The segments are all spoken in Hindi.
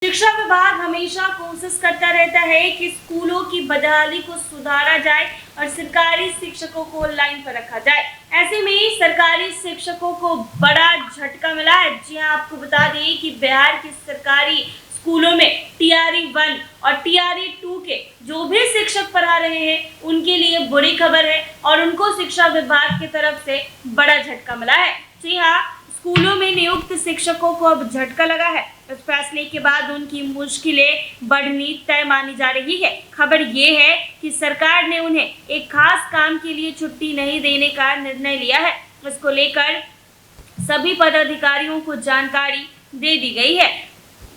शिक्षा विभाग हमेशा कोशिश करता रहता है कि स्कूलों की बदहाली को सुधारा जाए और सरकारी शिक्षकों को लाइन पर रखा जाए। ऐसे में सरकारी शिक्षकों को बड़ा झटका मिला है। जी हाँ, आपको बता दें कि बिहार के सरकारी स्कूलों में टीआरई 1 और टीआरई 2 के जो भी शिक्षक पढ़ा रहे हैं उनके लिए बुरी खबर है और उनको शिक्षा विभाग की तरफ से बड़ा झटका मिला है। जी हाँ, स्कूलों में नियुक्त शिक्षकों को अब झटका लगा है। इस फैसले के बाद उनकी मुश्किलें बढ़नी तय मानी जा रही है। खबर ये है कि सरकार ने उन्हें एक खास काम के लिए छुट्टी नहीं देने का निर्णय लिया है। इसको लेकर सभी पदाधिकारियों को जानकारी दे दी गई है।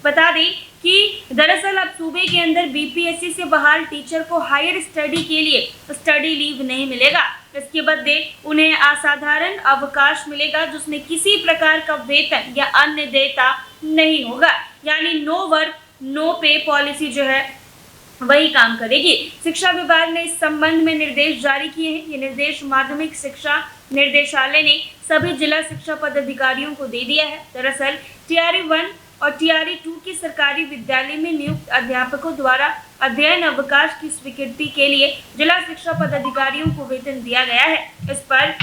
बता दें कि दरअसल अब सूबे के अंदर बीपीएससी से बहाल टीचर को हायर स्टडी के लिए स्टडी लीव नहीं मिलेगा। इसके बदले उन्हें असाधारण अवकाश मिलेगा जिसमें किसी प्रकार का वेतन या अन्य देयता नहीं होगा। यानी नो वर्क नो पे पॉलिसी जो है वही काम करेगी। शिक्षा विभाग ने इस संबंध में निर्देश जारी किए हैं। ये निर्देश माध्यमिक शिक्षा निर्देशालय ने सभी जिला शिक्षा पदाधिकारियों को दे दिया है। दरअसल टीआरई 1 और टीआरई 2 के सरकारी विद्यालय में नियुक्त अध्यापकों द्वारा अध्ययन अवकाश की स्वीकृति के लिए जिला शिक्षा पदाधिकारियों को वेतन दिया गया है। इस पर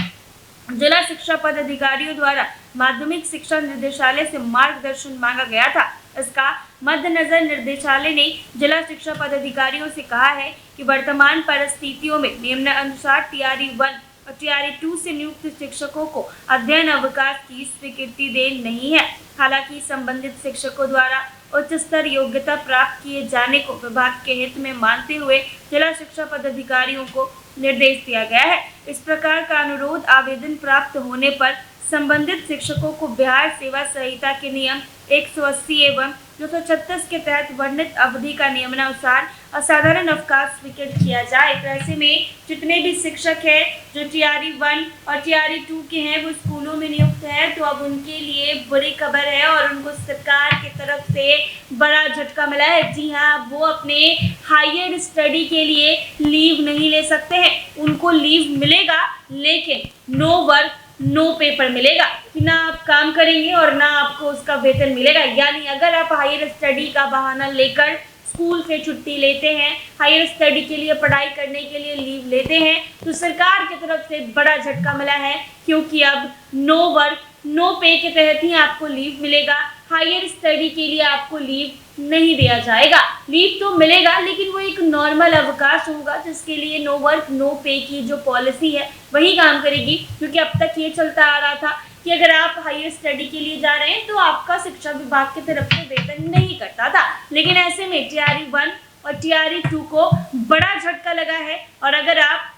जिला शिक्षा पदाधिकारियों द्वारा माध्यमिक शिक्षा निर्देशालय से मार्गदर्शन मांगा गया था। इसका मद्देनजर निर्देशालय ने जिला शिक्षा पदाधिकारियों से कहा है कि वर्तमान परिस्थितियों में निम्नानुसार टीआरई 1 और टीआरई 2 से नियुक्त शिक्षकों को अध्ययन अवकाश की स्वीकृति दे नहीं है। हालांकि संबंधित शिक्षकों द्वारा उच्च स्तर योग्यता प्राप्त किए जाने को विभाग के हित में मानते हुए जिला शिक्षा पदाधिकारियों को निर्देश दिया गया है। इस प्रकार का अनुरोध आवेदन प्राप्त होने पर संबंधित शिक्षकों को बिहार सेवा संहिता के नियम 180 एवं 236 के तहत वर्णित अवधि का नियमानुसार असाधारण अवकाश स्वीकृत किया जाए। तो ऐसे में जितने भी शिक्षक हैं जो टीआरई 1 और टीआरई 2 के हैं वो स्कूलों में नियुक्त हैं, तो अब उनके लिए बुरी खबर है और उनको सरकार की तरफ से बड़ा झटका मिला है। जी हाँ, वो अपने हायर स्टडी के लिए लीव नहीं ले सकते हैं। उनको लीव मिलेगा लेकिन नो वर्क नो पेपर मिलेगा कि ना आप काम करेंगे और ना आपको उसका वेतन मिलेगा। यानी अगर आप हायर स्टडी का बहाना लेकर स्कूल से छुट्टी लेते हैं, हायर स्टडी के लिए पढ़ाई करने के लिए लीव लेते हैं, तो सरकार की तरफ से बड़ा झटका मिला है, क्योंकि अब नो वर्क नो पे के तहत ही आपको लीव मिलेगा। हायर स्टडी के लिए आपको लीव नहीं दिया जाएगा। लीव तो मिलेगा लेकिन वो एक नॉर्मल अवकाश होगा जिसके लिए नो वर्क नो पे की जो पॉलिसी है वही काम करेगी। क्योंकि अब तक ये चलता आ रहा था कि अगर आप हायर स्टडी के लिए जा रहे हैं तो आपका शिक्षा विभाग की तरफ से वेतन नहीं करता था। लेकिन ऐसे में टीआरई 1 और टीआरई 2 को बड़ा झटका लगा है और अगर आप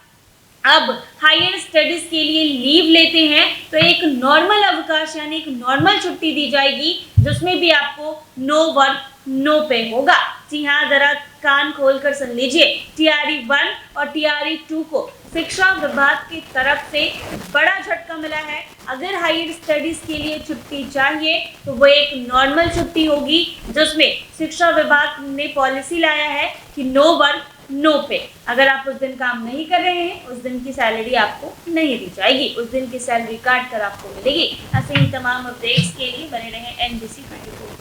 अब हायर स्टडीज के लिए लीव लेते हैं तो एक नॉर्मल अवकाश यानी एक नॉर्मल छुट्टी दी जाएगी जिसमें भी आपको नो वर्क नो पे होगा। जी हाँ, जरा कान खोलकर सुन लीजिए। टीआरई 1 और टीआरई 2 को शिक्षा विभाग की तरफ से बड़ा झटका मिला है। अगर हायर स्टडीज के लिए छुट्टी चाहिए तो वो एक नॉर्मल छुट्टी होगी जिसमें शिक्षा विभाग ने पॉलिसी लाया है कि नो वर्क नो पे। अगर आप उस दिन काम नहीं कर रहे हैं उस दिन की सैलरी आपको नहीं दी जाएगी, उस दिन की सैलरी काट कर आपको मिलेगी। ऐसे ही तमाम अपडेट्स के लिए बने रहें NBC 24।